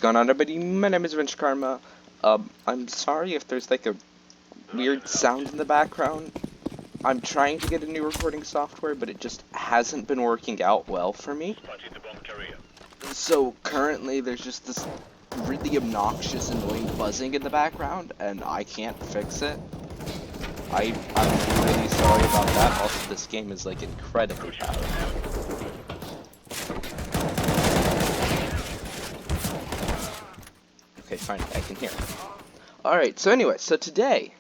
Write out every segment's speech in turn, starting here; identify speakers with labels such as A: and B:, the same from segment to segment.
A: What's going on, everybody? My name is Venture Karma. I'm sorry if there's like a weird sound in the background. I'm trying to get a new recording software, but it just hasn't been working out well for me. So currently there's just this really obnoxious, annoying buzzing in the background, and I can't fix it. I'm really sorry about that. Also, this game is like incredibly loud. Okay, fine, I can hear. Alright, so anyway, today,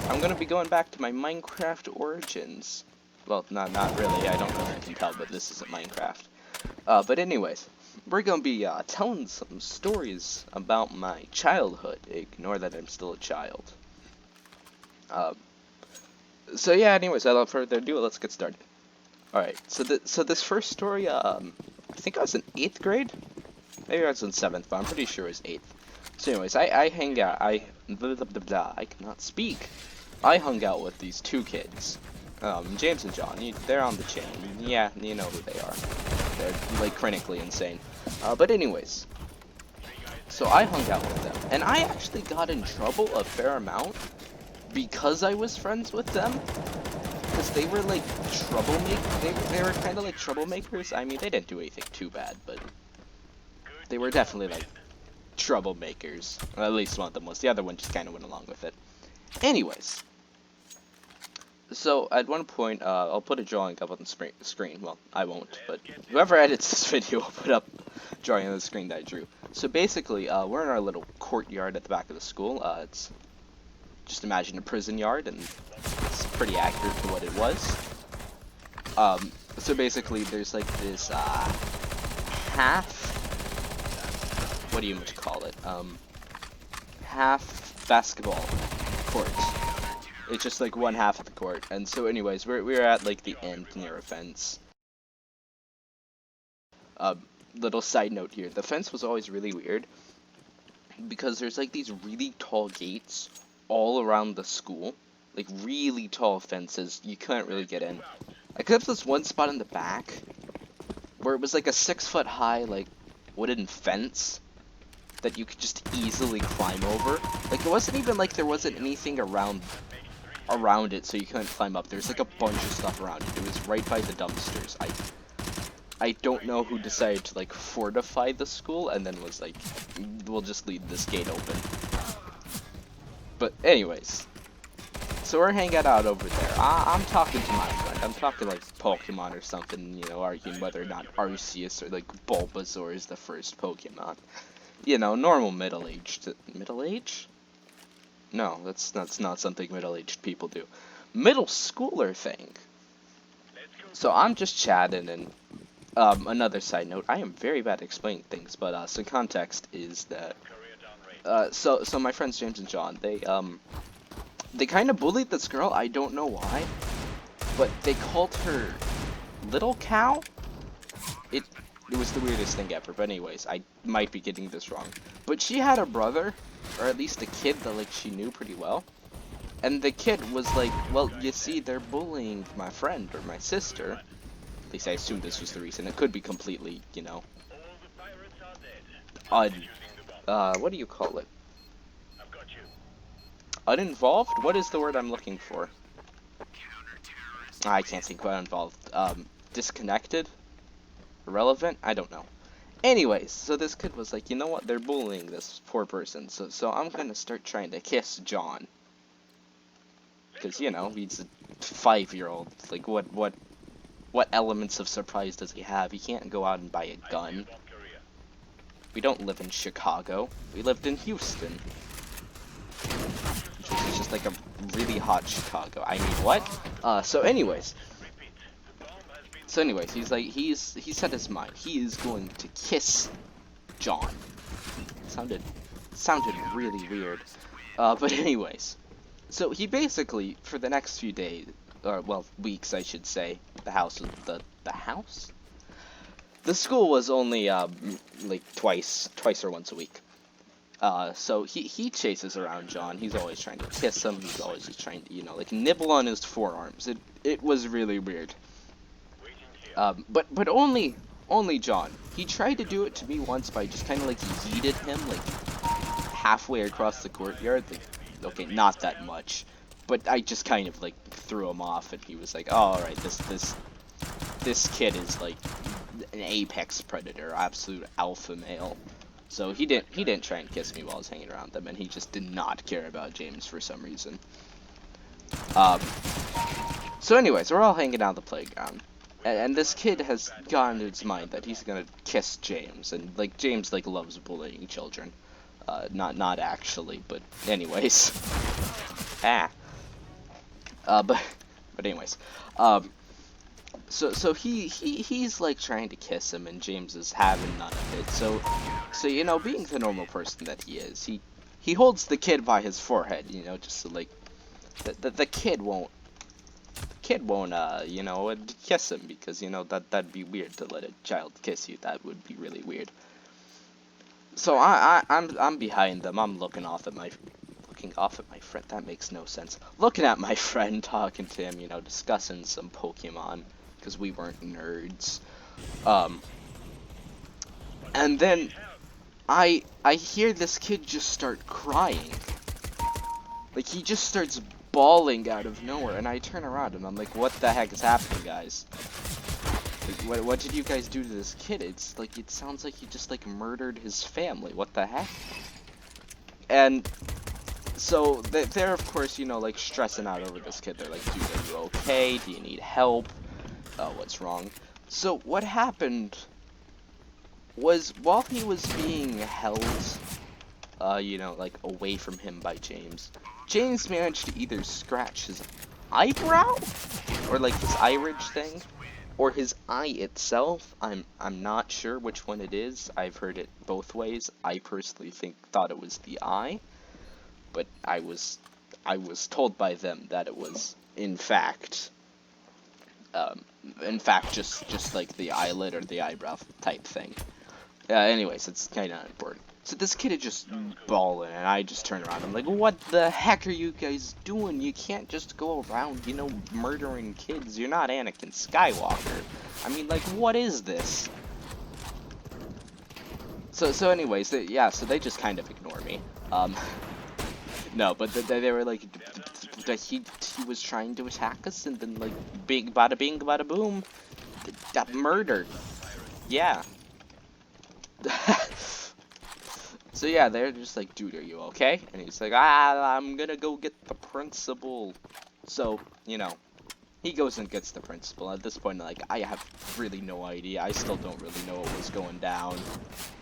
A: I'm gonna be going back to my Minecraft origins. Well, not really, I don't know if you can tell, but this isn't Minecraft. But anyways, we're gonna be, telling some stories about my childhood. Ignore that I'm still a child. So yeah, anyways, without further ado, let's get started. Alright, so this first story, I think I was in 8th grade? Maybe I was in 7th, but I'm pretty sure it was 8th. So anyways, I hang out, I cannot speak. I hung out with these two kids, James and John. They're on the chain. Yeah, you know who they are. They're, like, critically insane. But anyways, so I hung out with them, and I actually got in trouble a fair amount because I was friends with them. Because they were, like, troublemakers. They were kind of like troublemakers. I mean, they didn't do anything too bad, but they were definitely, like, troublemakers. Well, at least one of them was. The other one just kind of went along with it. Anyways, so at one point, I'll put a drawing up on the screen. Well, I won't, but whoever edits this video will put up a drawing on the screen that I drew. So basically, we're in our little courtyard at the back of the school. It's just imagine a prison yard, and it's pretty accurate to what it was. So basically, there's like this half. What do you call it? Half basketball court. It's just like one half of the court. And so anyways, we're at like the end near a fence. Little side note here. The fence was always really weird because there's like these really tall gates all around the school. Like really tall fences. You couldn't really get in. Except this one spot in the back where it was like a 6-foot high like wooden fence that you could just easily climb over. Like, it wasn't even like there wasn't anything around it so you couldn't climb up. There's like a bunch of stuff around it. It was right by the dumpsters. I don't know who decided to like fortify the school and then was like, we'll just leave this gate open. But anyways, so we're hanging out over there. I'm talking to my friend. I'm talking like Pokemon or something, you know, arguing whether or not Arceus or like Bulbasaur is the first Pokemon. You know, normal middle-aged. Middle-age? No, that's not something middle-aged people do. Middle schooler thing. So I'm just chatting, and another side note, I am very bad at explaining things, but some context is that so my friends James and John, they kind of bullied this girl. I don't know why, but they called her Little Cow. It was the weirdest thing ever, but anyways, I might be getting this wrong. But she had a brother, or at least a kid that, like, she knew pretty well. And the kid was like, well, you see, they're bullying my friend, or my sister. At least I assume this was the reason. It could be completely, you know, what do you call it? Uninvolved? What is the word I'm looking for? I can't think what uninvolved. Disconnected? Irrelevant? I don't know. Anyways, so this kid was like, you know what, they're bullying this poor person, so I'm gonna start trying to kiss John. Because, you know, he's a 5-year-old. Like, what elements of surprise does he have? He can't go out and buy a gun. We don't live in Chicago. We lived in Houston. Which is just like a really hot Chicago. I mean, what? So anyways, he's like, he set his mind. He is going to kiss John. Sounded really weird. But anyways, so he basically, for the next few days, or well, weeks, I should say, the school was only like twice or once a week. So he chases around John. He's always trying to kiss him. He's always just trying to, you know, like nibble on his forearms. It was really weird. But only Only John. He tried to do it to me once by just kind of like yeeted him like halfway across the courtyard. Like, okay, not that much, but I just kind of like threw him off, and he was like, "Oh, all right, this kid is like an apex predator, absolute alpha male." So he didn't try and kiss me while I was hanging around them, and he just did not care about James for some reason. Um, so anyways, we're all hanging out on the playground, and this kid has gotten into his mind that he's gonna kiss James, and like James like loves bullying children. Not actually, but anyways. ah. But anyways. So he's like trying to kiss him, and James is having none of it. So you know, being the normal person that he is, he holds the kid by his forehead, you know, just so like the kid won't you know, kiss him, because you know that'd be weird to let a child kiss you. That would be really weird. So I'm behind them. I'm looking off at my friend. That makes no sense. Looking at my friend, talking to him, you know, discussing some Pokemon, because we weren't nerds. And then I hear this kid just start crying. Like, he just starts bawling out of nowhere, and I turn around and I'm like, what the heck is happening, guys? Like, what did you guys do to this kid? It's like, it sounds like he just like murdered his family. What the heck? And so they're of course, you know, like stressing out over this kid. They're like, dude, are you okay? Do you need help? What's wrong? So what happened was, while he was being held, you know, like away from him by James, James managed to either scratch his eyebrow, or like his iridge thing, or his eye itself. I'm not sure which one it is. I've heard it both ways. I personally thought it was the eye, but I was told by them that it was in fact just like the eyelid or the eyebrow type thing. Anyways, it's kind of important. So this kid is just bawling, and I just turn around. I'm like, what the heck are you guys doing? You can't just go around, you know, murdering kids. You're not Anakin Skywalker. I mean, like, what is this? So anyways, yeah, so they just kind of ignore me. No, but they were like, he was trying to attack us, and then, like, big bada bing, bada boom, got murdered. Yeah. So yeah, they're just like, dude, are you okay? And he's like, I'm gonna go get the principal. So, you know, he goes and gets the principal. At this point, like, I have really no idea. I still don't really know what was going down.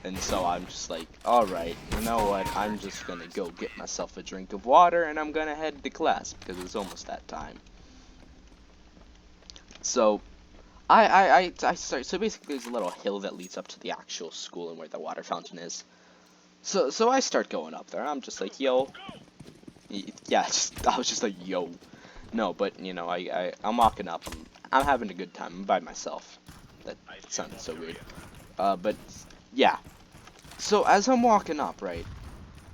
A: And so I'm just like, alright, you know what? I'm just gonna go get myself a drink of water, and I'm gonna head to class, because it's almost that time. So, I start, so basically there's a little hill that leads up to the actual school and where the water fountain is. So I start going up there. I'm just like, yo. Yeah, I was just like, yo. No, but, you know, I'm walking up. I'm having a good time. I'm by myself. That sounded so weird. But, yeah. So as I'm walking up, right,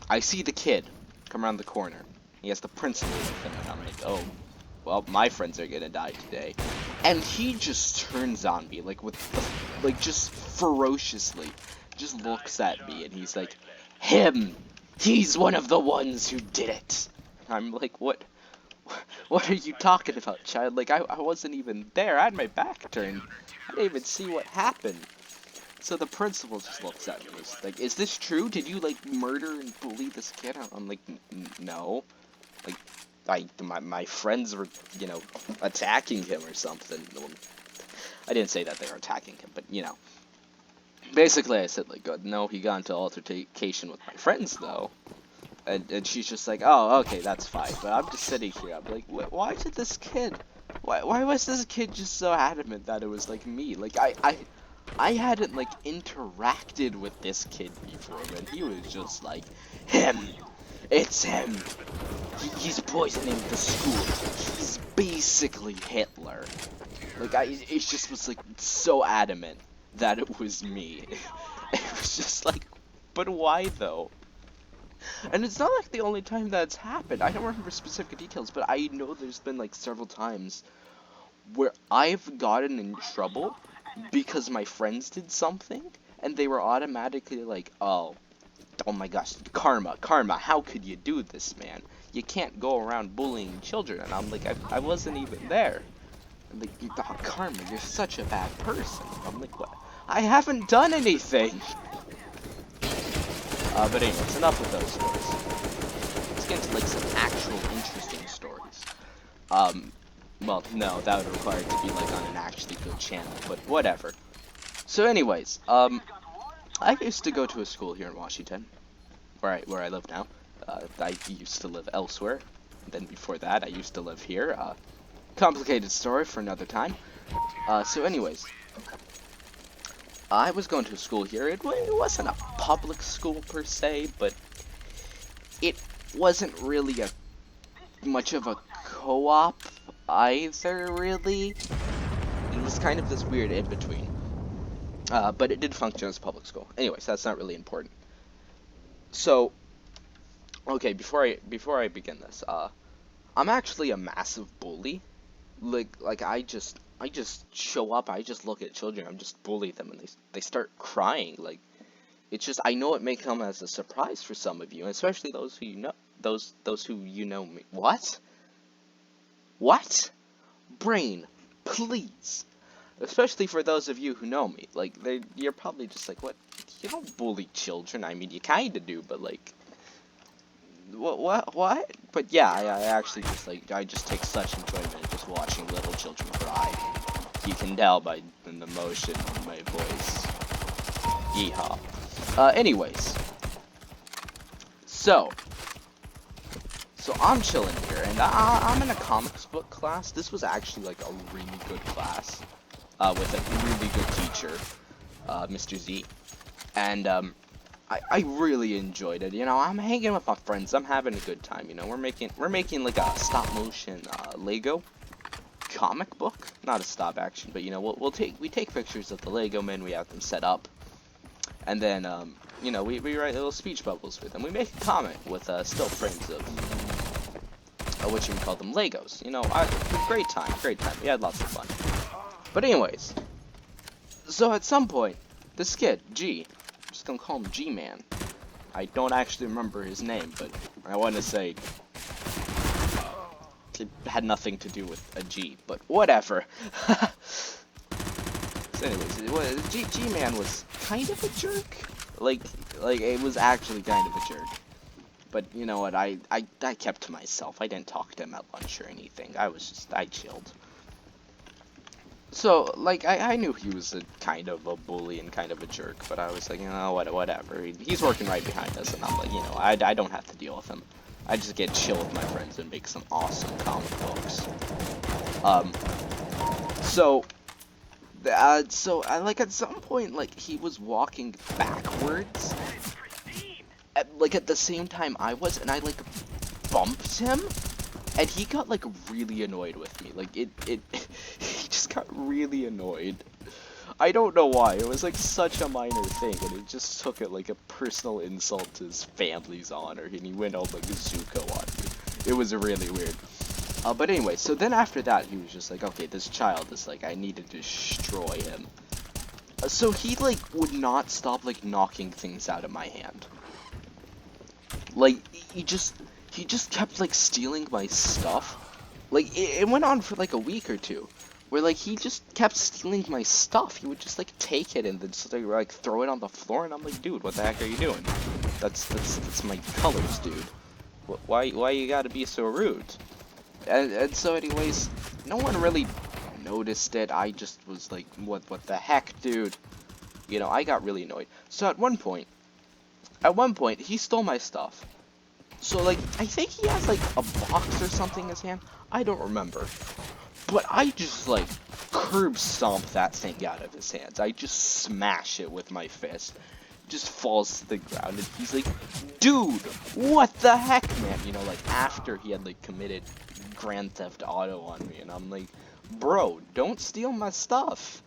A: I see the kid come around the corner. He has the principal with him, and I'm like, oh, well, my friends are gonna die today. And he just turns on me, like, just ferociously. Just looks at me, and he's like, him! He's one of the ones who did it! I'm like, what are you talking about, child? Like, I wasn't even there. I had my back turned. I didn't even see what happened. So the principal just looks at me. He's like, is this true? Did you, like, murder and bully this kid? I'm like, no. Like, my friends were, you know, attacking him or something. Well, I didn't say that they were attacking him, but, you know. Basically, I said, like, no, he got into altercation with my friends, though. And she's just like, oh, okay, that's fine. But I'm just sitting here. I'm like, why did this kid... Why was this kid just so adamant that it was, like, me? Like, I hadn't, like, interacted with this kid before, and he was just like, him! It's him! He's poisoning the school. He's basically Hitler. Like, it just was, like, so adamant that it was me. It was just like, but why though? And it's not like the only time that's happened. I don't remember specific details, but I know there's been like several times where I've gotten in trouble because my friends did something, and they were automatically like, oh my gosh, karma, how could you do this, man? You can't go around bullying children. And I'm like, I wasn't even there. I'm like, oh, karma, you're such a bad person. I'm like, what? I haven't done anything. But anyways, enough of those stories. Let's get into like some actual interesting stories. Well, no, that would require it to be like on an actually good channel, but whatever. So anyways, I used to go to a school here in Washington, where I live now. I used to live elsewhere. Then before that, I used to live here. Complicated story for another time. So anyways, I was going to a school here. It wasn't a public school per se, but it wasn't really much of a co-op either, really. It was kind of this weird in-between. But it did function as a public school. Anyways, that's not really important. So, okay, before I begin this, I'm actually a massive bully. Like I just show up, I just look at children, I'm just bully them, and they start crying. Like, it's just, I know it may come as a surprise for some of you, and especially those who you know, those who you know me. What? Brain, please. Especially for those of you who know me, like, you're probably just like, what? You don't bully children. I mean, you kinda do, but like, what? But yeah, I actually just like, I just take such enjoyment in just watching little children cry. You can tell by the emotion in my voice. Yeehaw. Anyways, so I'm chilling here, and I'm in a comics book class. This was actually like a really good class. With a really good teacher, Mr. Z, and I really enjoyed it. You know, I'm hanging with my friends. I'm having a good time. You know, we're making like a stop motion Lego comic book, not a stop action, but you know, we take pictures of the Lego men. We have them set up, and then you know, we write little speech bubbles with them. We make a comic with still frames of what you would call them, Legos. You know, great time. We had lots of fun. But anyways, so at some point, this kid, G, I'm just gonna call him G-Man. I don't actually remember his name, but I want to say it had nothing to do with a G, but whatever. So anyways, G-Man was kind of a jerk. Like it was actually kind of a jerk. But you know what, I kept to myself. I didn't talk to him at lunch or anything. I chilled. So, like, I knew he was a kind of a bully and kind of a jerk, but I was like, you know, whatever. He's working right behind us, and I'm like, you know, I don't have to deal with him. I just get chill with my friends and make some awesome comic books. So like, at some point, like, he was walking backwards, at the same time I was, and I, like, bumped him. And he got, like, really annoyed with me. Like, he just got really annoyed. I don't know why. It was, like, such a minor thing, and it just took it like a personal insult to his family's honor, and he went all, like, Zuko on me. It was really weird. But anyway, so then after that, he was just like, okay, this child is, like, I need to destroy him. So he, like, would not stop, like, knocking things out of my hand. Like, he just kept, like, stealing my stuff. Like, it went on for, like, a week or two. Where, like, he just kept stealing my stuff. He would just, like, take it and then just, like, throw it on the floor. And I'm like, dude, what the heck are you doing? That's my colors, dude. Why you gotta be so rude? And so anyways, no one really noticed it. I just was like, what the heck, dude? You know, I got really annoyed. So at one point, he stole my stuff. So, like, I think he has, like, a box or something in his hand. I don't remember. But I just, like, curb stomp that thing out of his hands. I just smash it with my fist. It just falls to the ground. And he's like, dude, what the heck, man? You know, like, after he had, like, committed Grand Theft Auto on me. And I'm like, bro, don't steal my stuff.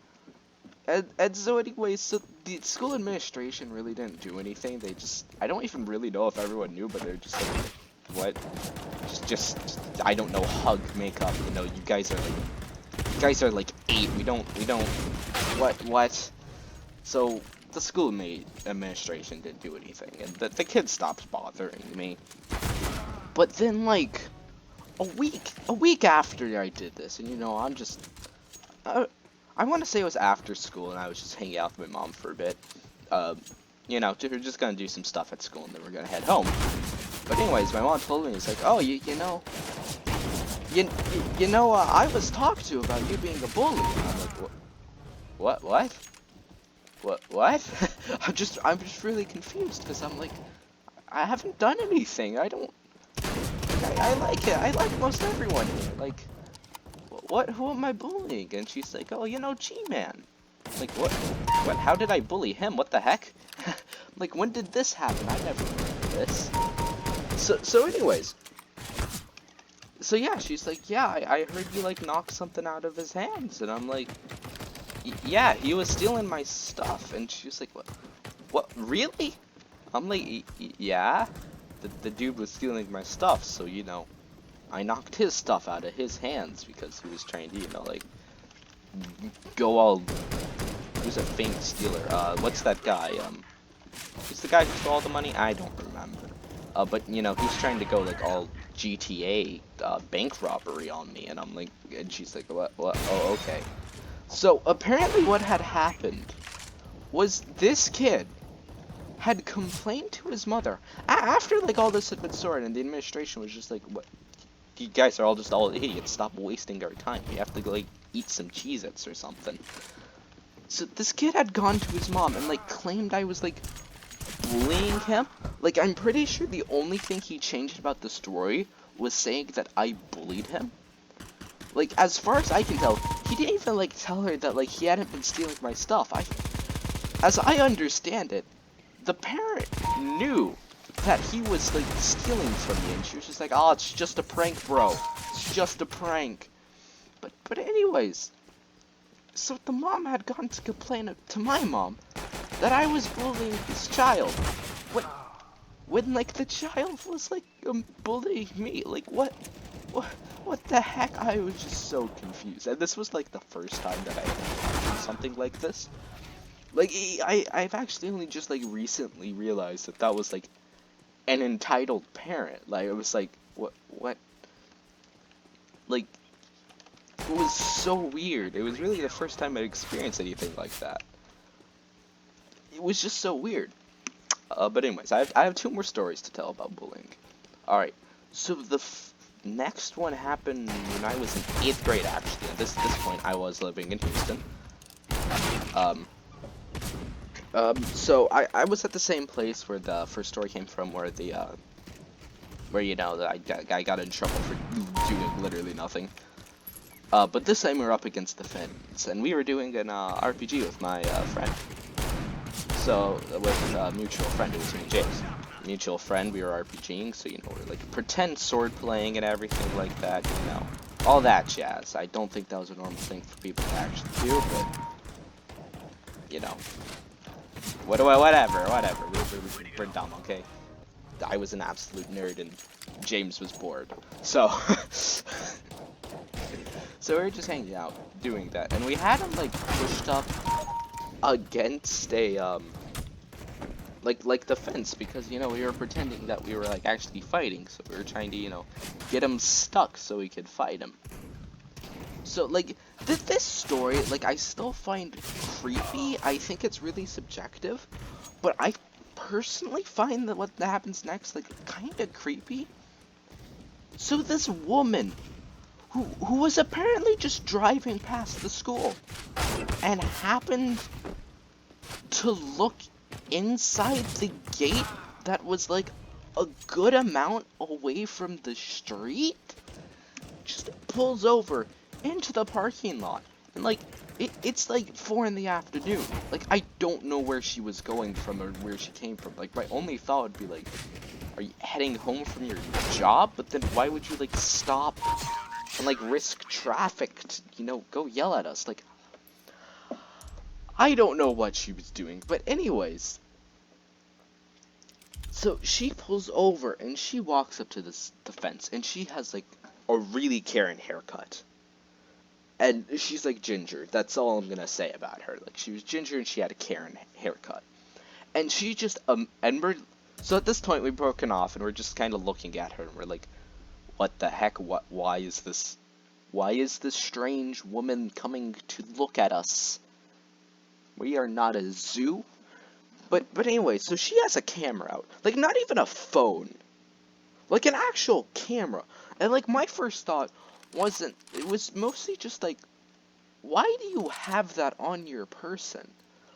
A: And so anyways, so the school administration really didn't do anything. They just, I don't even really know if everyone knew, but they're just like, what? Just I don't know, hug, make up, you know, you guys are like guys are like 8. We don't, what? So, the school administration didn't do anything, and the kid stopped bothering me. But then, like, a week after I did this, and you know, I'm just, I want to say it was after school, and I was just hanging out with my mom for a bit. You know, we're just gonna do some stuff at school, and then we're gonna head home. But anyways, my mom told me, it's like, oh, you know, I was talked to about you being a bully. And I'm like, what? I'm just really confused, because I'm like, I haven't done anything. I like it. I like most everyone here. Like, who am I bullying? And she's like, oh, you know, G-Man. Like, what, how did I bully him? What the heck? Like, when did this happen? I never remember this. So anyways. So yeah, she's like, yeah, I heard you, like, knock something out of his hands. And I'm like, yeah, he was stealing my stuff. And she's like, what, really? I'm like, yeah, the dude was stealing my stuff, so, you know, I knocked his stuff out of his hands because he was trying to, you know, like, go all, who's a faint stealer? What's that guy? Who's the guy who stole all the money? I don't remember. But, you know, he's trying to go, like, all GTA, bank robbery on me, and I'm like, and she's like, what, oh, okay. So, apparently what had happened was this kid had complained to his mother after, like, all this had been sorted, and the administration was just like, what, you guys are all idiots, stop wasting our time, we have to, like, eat some Cheez-Its or something. So this kid had gone to his mom and, like, claimed I was, like, bullying him. Like, I'm pretty sure the only thing he changed about the story was saying that I bullied him. Like, as far as I can tell, he didn't even, like, tell her that, like, he hadn't been stealing my stuff. As I understand it, the parent knew that he was, like, stealing from me, and she was just like, oh, it's just a prank, bro. It's just a prank. But anyways, so the mom had gone to complain to my mom that I was bullying this child. When, like, the child was, like, bullying me. Like, what the heck? I was just so confused. And this was, like, the first time that I had done something like this. Like, I've actually only just, like, recently realized that that was, like, an entitled parent. Like, it was like, what? Like, it was so weird. It was really the first time I experienced anything like that. It was just so weird. But anyways, I have 2 more stories to tell about bullying. Alright, so the next one happened when I was in 8th grade, actually. At this point, I was living in Houston. So I was at the same place where the first story came from, where the, where, you know, I got in trouble for doing literally nothing. But this time we were up against the fence, and we were doing an, RPG with my, friend. So, with a mutual friend, it was me and James. Mutual friend, we were RPGing, so, you know, we're, like, pretend sword playing and everything like that, you know. All that jazz. I don't think that was a normal thing for people to actually do, but, you know. Whatever. We're dumb, okay? I was an absolute nerd, and James was bored. So, so we were just hanging out, doing that, and we had him, like, pushed up against a, like the fence, because, you know, we were pretending that we were, like, actually fighting, so we were trying to, you know, get him stuck so we could fight him. So, like, this story, like, I still find creepy. I think it's really subjective, but I personally find that what happens next, like, kind of creepy. So this woman, who was apparently just driving past the school, and happened to look inside the gate that was, like, a good amount away from the street, just pulls over into the parking lot, and, like, it's like 4 in the afternoon. Like, I don't know where she was going from or where she came from. Like, my only thought would be, like, are you heading home from your job? But then why would you, like, stop and, like, risk traffic to, you know, go yell at us? Like, I don't know what she was doing, but anyways, so she pulls over and she walks up to the fence, and she has, like, a really Karen haircut. And she's like ginger. That's all I'm gonna say about her. Like, she was ginger and she had a Karen haircut. And she just and we're so at this point we've broken off and we're just kind of looking at her and we're like, what the heck? Why is this? Why is this strange woman coming to look at us? We are not a zoo. But anyway, so she has a camera out. Like, not even a phone. Like, an actual camera. And, like, my first thought wasn't... It was mostly just, like, why do you have that on your person?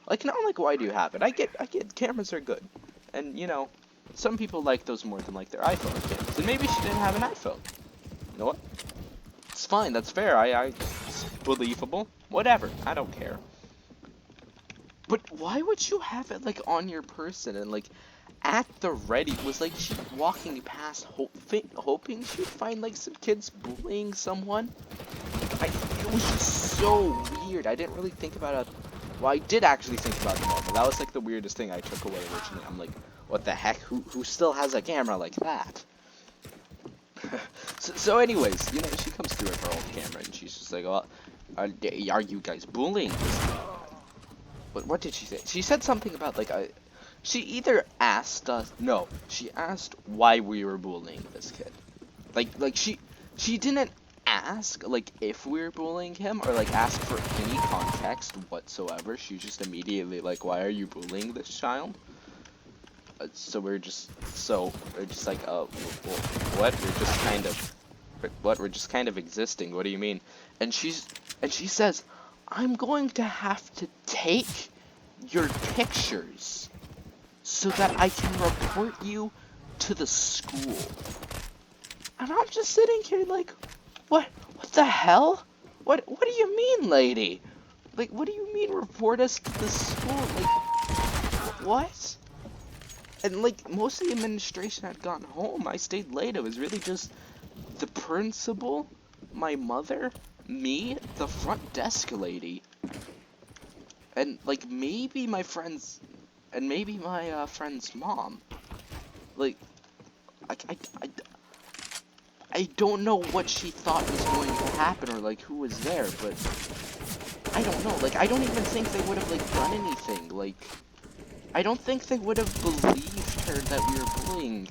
A: Like, not like, why do you have it? I get cameras are good. And, you know, some people like those more than, like, their iPhone cameras. And maybe she didn't have an iPhone. You know what? It's fine, that's fair. It's believable. Whatever. I don't care. But why would you have it, like, on your person and, like, at the ready? Was, like, she walking past hoping she'd find, like, some kids bullying someone? It was just so weird. I didn't really think about it. Well, I did actually think about it more, but that was, like, the weirdest thing I took away originally. I'm like, what the heck? Who still has a camera like that? so anyways, you know, she comes through with her old camera, and she's just like, well, are you guys bullying this kid? What did she say? She said something about, like, she either asked us... No, she asked why we were bullying this kid. Like she didn't ask, like, if we were bullying him, or, like, ask for any context whatsoever. She just immediately, like, why are you bullying this child? So we're just like, what? We're just kind of... What? We're just kind of existing. What do you mean? And she says... I'm going to have to take your pictures so that I can report you to the school. And I'm just sitting here like, what the hell? What do you mean, lady? Like, what do you mean report us to the school? Like, what? And, like, most of the administration had gone home. I stayed late. It was really just the principal, my mother, me, the front desk lady, and, like, maybe my friends, and maybe my friend's mom. Like, I don't know what she thought was going to happen, or, like, who was there, but I don't know. Like, I don't even think they would have, like, done anything. Like, I don't think they would have believed her that we were bullying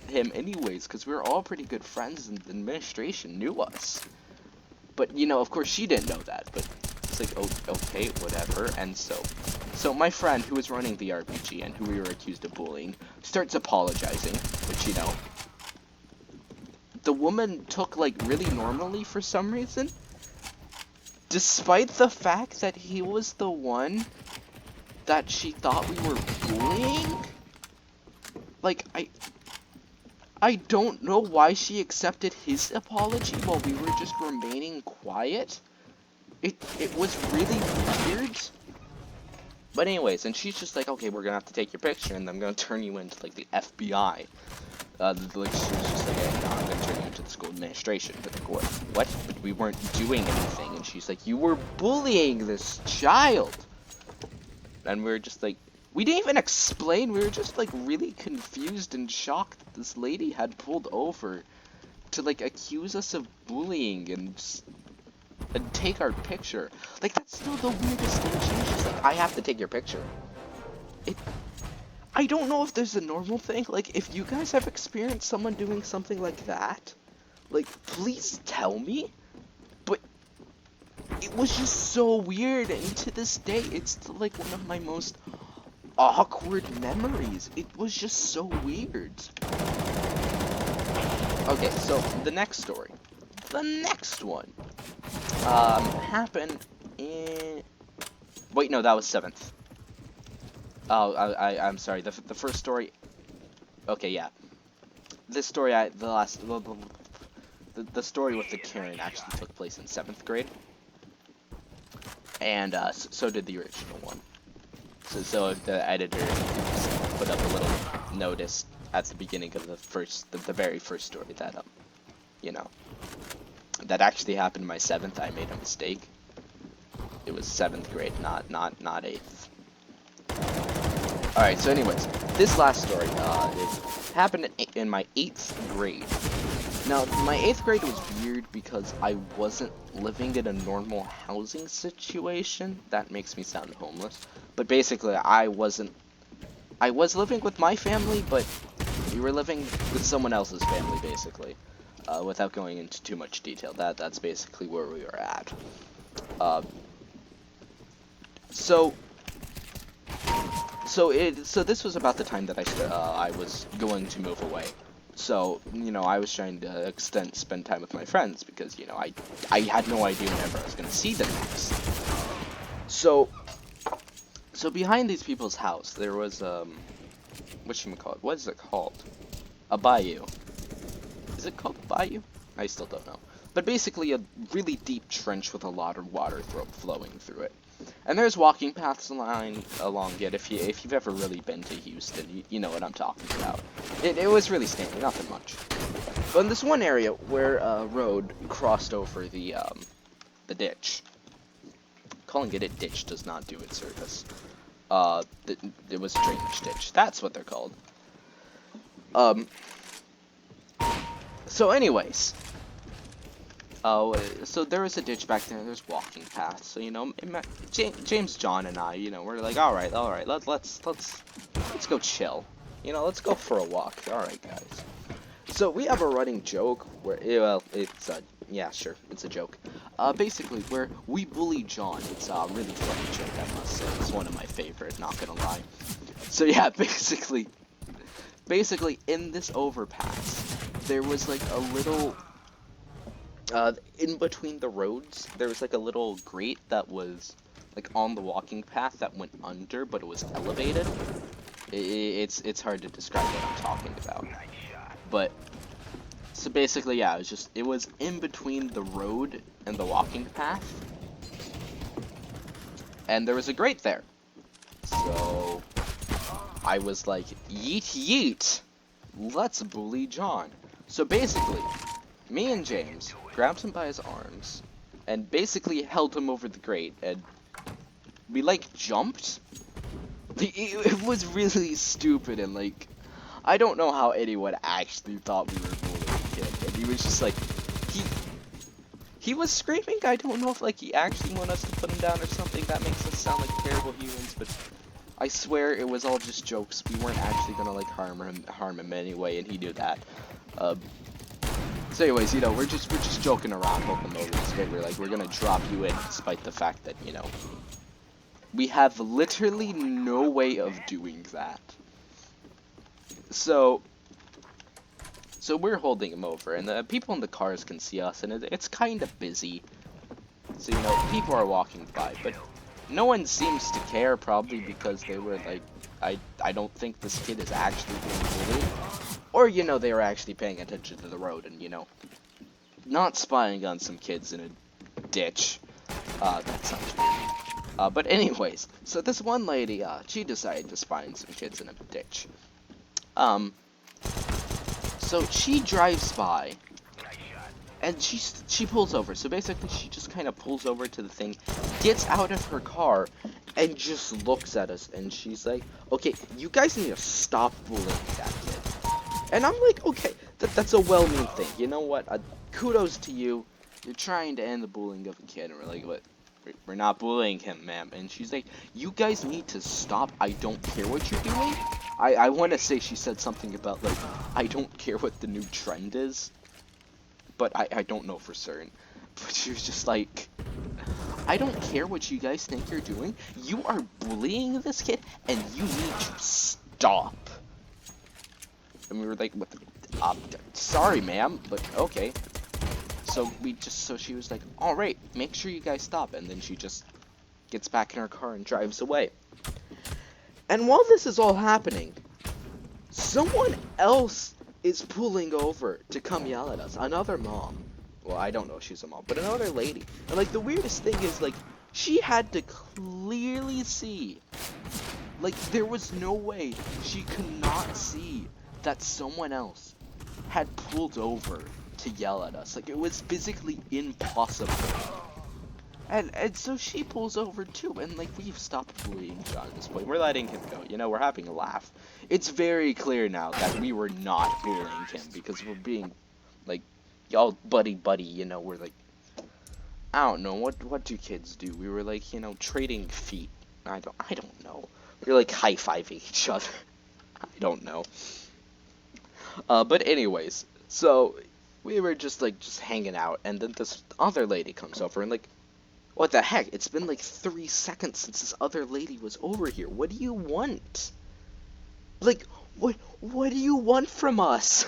A: him anyways, because we were all pretty good friends, and the administration knew us. But, you know, of course she didn't know that, but it's like, oh, okay, whatever. And so my friend who was running the RPG and who we were accused of bullying starts apologizing, which, you know, the woman took, like, really normally for some reason, despite the fact that he was the one that she thought we were bullying. Like, I don't know why she accepted his apology while we were just remaining quiet. It was really weird. But anyways, and she's just like, okay, we're gonna have to take your picture, and I'm gonna turn you into, like, the FBI. Like, she was just like, hey, no, I'm gonna turn you into the school administration. But, like, what? But we weren't doing anything. And she's like, you were bullying this child. And we were just like, we didn't even explain. We were just, like, really confused and shocked that this lady had pulled over to, like, accuse us of bullying and take our picture. Like, that's still the weirdest thing. She was just like, I have to take your picture. I don't know if there's a normal thing. Like, if you guys have experienced someone doing something like that, like, please tell me. But it was just so weird, and to this day, it's still, like, one of my most awkward memories. It was just so weird. Okay, so the next story. The next one happened in... Wait, no, that was 7th. Oh, I'm sorry. The first story... Okay, yeah. This story, the story with the Karen actually took place in 7th grade. And so did the original one. So the editor put up a little notice at the beginning of the very first story that you know, that actually happened in my 7th. I made a mistake. It was 7th grade, not 8th. All right. So anyways, this last story it happened in my 8th grade. Now, my 8th grade was weird because I wasn't living in a normal housing situation. That makes me sound homeless. But basically, I was living with my family, but we were living with someone else's family, basically. Without going into too much detail, that's basically where we were at. Uh, so this was about the time that I was going to move away. So, I was trying to spend time with my friends because, I had no idea whenever I was going to see them next. So behind these people's house, there was, whatchamacallit, what is it called? A bayou. Is it called bayou? I still don't know. But basically a really deep trench with a lot of water flowing through it. And there's walking paths along it. If you've ever really been to Houston, you know what I'm talking about. It was really standard, nothing much. But in this one area where a road crossed over the ditch, calling it a ditch does not do it service. It was a drainage ditch. That's what they're called. So anyways, so there was a ditch back there. There's walking paths. So James, John, and I, we're like, all right, let's go chill. Let's go for a walk. All right, guys. So we have a running joke where, well, yeah, sure, it's a joke. Basically, where we bully John. It's a really funny joke, I must say. It's one of my favorite, not gonna lie. So yeah, basically, in this overpass, there was like a little, in between the roads, there was like a little grate that was like on the walking path that went under, but it was elevated. It's hard to describe what I'm talking about. But, so basically, yeah, it was in between the road and the walking path. And there was a grate there. So, I was like, yeet yeet, let's bully John. So basically, me and James grabbed him by his arms, and basically held him over the grate, and we like jumped. It was really stupid, and like, I don't know how anyone actually thought we were bullying him, and he was just like, he was screaming. I don't know if like he actually wanted us to put him down or something. That makes us sound like terrible humans, but I swear it was all just jokes. We weren't actually gonna like harm him anyway, and he knew that. So anyways, we're just joking around, hoping over this bit. We're gonna drop you in, despite the fact that we have literally no way of doing that. So we're holding him over, and the people in the cars can see us, and it's kind of busy. So, people are walking by, but no one seems to care, probably because they were like, I don't think this kid is actually being bullied. Or, they were actually paying attention to the road and, not spying on some kids in a ditch. That sounds weird. But anyways, so this one lady, she decided to spy on some kids in a ditch. So she drives by, and she pulls over. So basically, she just kind of pulls over to the thing, gets out of her car, and just looks at us, and she's like, okay, you guys need to stop bullying that kid. And I'm like, okay, that's a well-meaning thing. You know what? Kudos to you. You're trying to end the bullying of a kid. And we're like, what? We're not bullying him, ma'am. And she's like, you guys need to stop. I don't care what you're doing. I want to say she said something about, like, I don't care what the new trend is. But I don't know for certain. But she was just like, I don't care what you guys think you're doing. You are bullying this kid, and you need to stop. And we were like, what the, sorry, ma'am, but okay. So she was like, alright, make sure you guys stop. And then she just gets back in her car and drives away. And while this is all happening, someone else is pulling over to come yell at us. Another mom. Well, I don't know if she's a mom, but another lady. And like, the weirdest thing is, like, she had to clearly see, like, there was no way she could not see that someone else had pulled over to yell at us. Like, it was physically impossible. And so she pulls over too, and like, we've stopped bullying John at this point. We're letting him go, we're having a laugh. It's very clear now that we were not bullying him, because we're being, like, y'all buddy, you know, we're like, I don't know, what do kids do? We were like, you know, trading feet. I don't know. We were like high-fiving each other. I don't know. But anyways, so we were just hanging out, and then this other lady comes over and like, what the heck? It's been like 3 seconds since this other lady was over here. What do you want? Like, what do you want from us?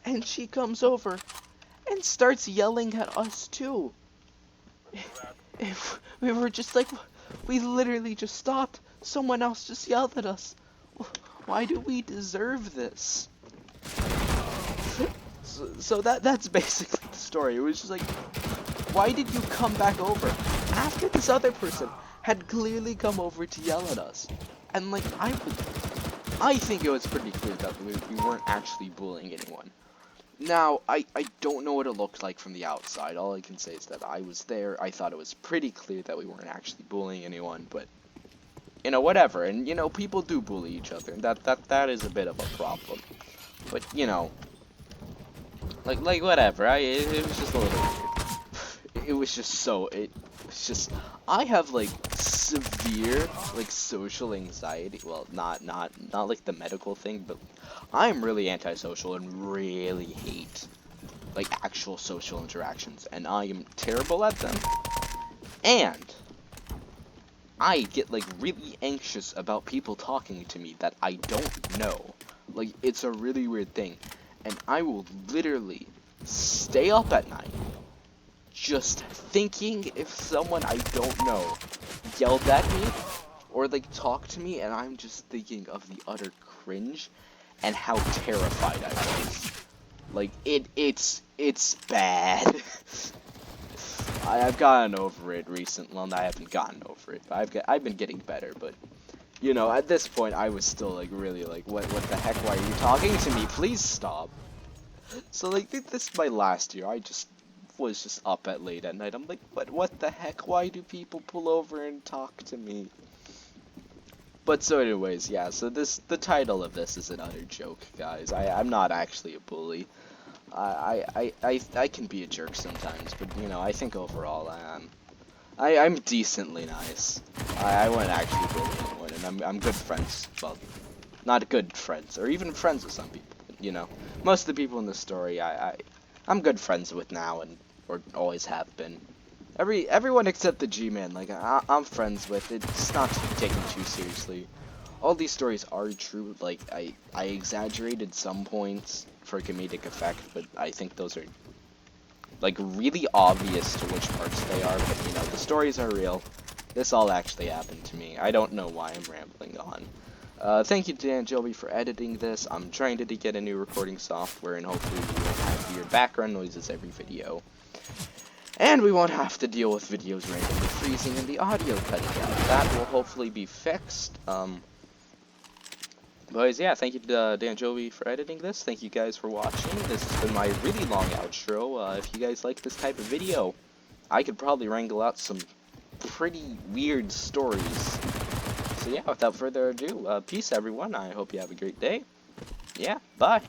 A: And she comes over and starts yelling at us too. If we were just like, we literally just stopped. Someone else just yelled at us. Why do we deserve this? So that's basically the story. It was just like, why did you come back over after this other person had clearly come over to yell at us? And like, I think it was pretty clear that we weren't actually bullying anyone. Now, I don't know what it looked like from the outside. All I can say is that I was there. I thought it was pretty clear that we weren't actually bullying anyone, but you know, whatever. And you know, people do bully each other, and that is a bit of a problem. But you know, like whatever. It was just a little weird. It was just I have like severe like social anxiety. Well, not like the medical thing, but I'm really antisocial and really hate like actual social interactions, and I am terrible at them. And I get like really anxious about people talking to me that I don't know. Like, it's a really weird thing. And I will literally stay up at night just thinking if someone I don't know yelled at me or like talked to me, and I'm just thinking of the utter cringe and how terrified I was. Like, it's bad. I've gotten over it recently. Well, I haven't gotten over it, but I've been getting better. But you know, at this point, I was still like really like, what the heck? Why are you talking to me? Please stop. So like, this is my last year. I was just up at late at night. I'm like, what the heck? Why do people pull over and talk to me? But so anyways, yeah. So the title of this is an utter joke, guys. I'm not actually a bully. I can be a jerk sometimes, but you know, I think overall I'm decently nice. I wouldn't actually bully anyone, and I'm good friends. Well, not good friends, or even friends with some people. But, you know, most of the people in the story I'm good friends with now, and or always have been. Everyone except the G-Man, like I'm friends with. It's not to be taken too seriously. All these stories are true. Like I exaggerated some points for comedic effect, but I think those are like really obvious to which parts they are. But you know, the stories are real. This all actually happened to me. I don't know why I'm rambling on. Thank you to Dan Joby for editing this. I'm trying to get a new recording software, and hopefully we won't have weird background noises every video. And we won't have to deal with videos randomly freezing and the audio cutting out. That will hopefully be fixed. Boys, yeah, thank you to Dan Joby for editing this. Thank you guys for watching. This has been my really long outro. If you guys like this type of video, I could probably wrangle out some pretty weird stories. So yeah, without further ado, peace everyone. I hope you have a great day. Yeah, bye.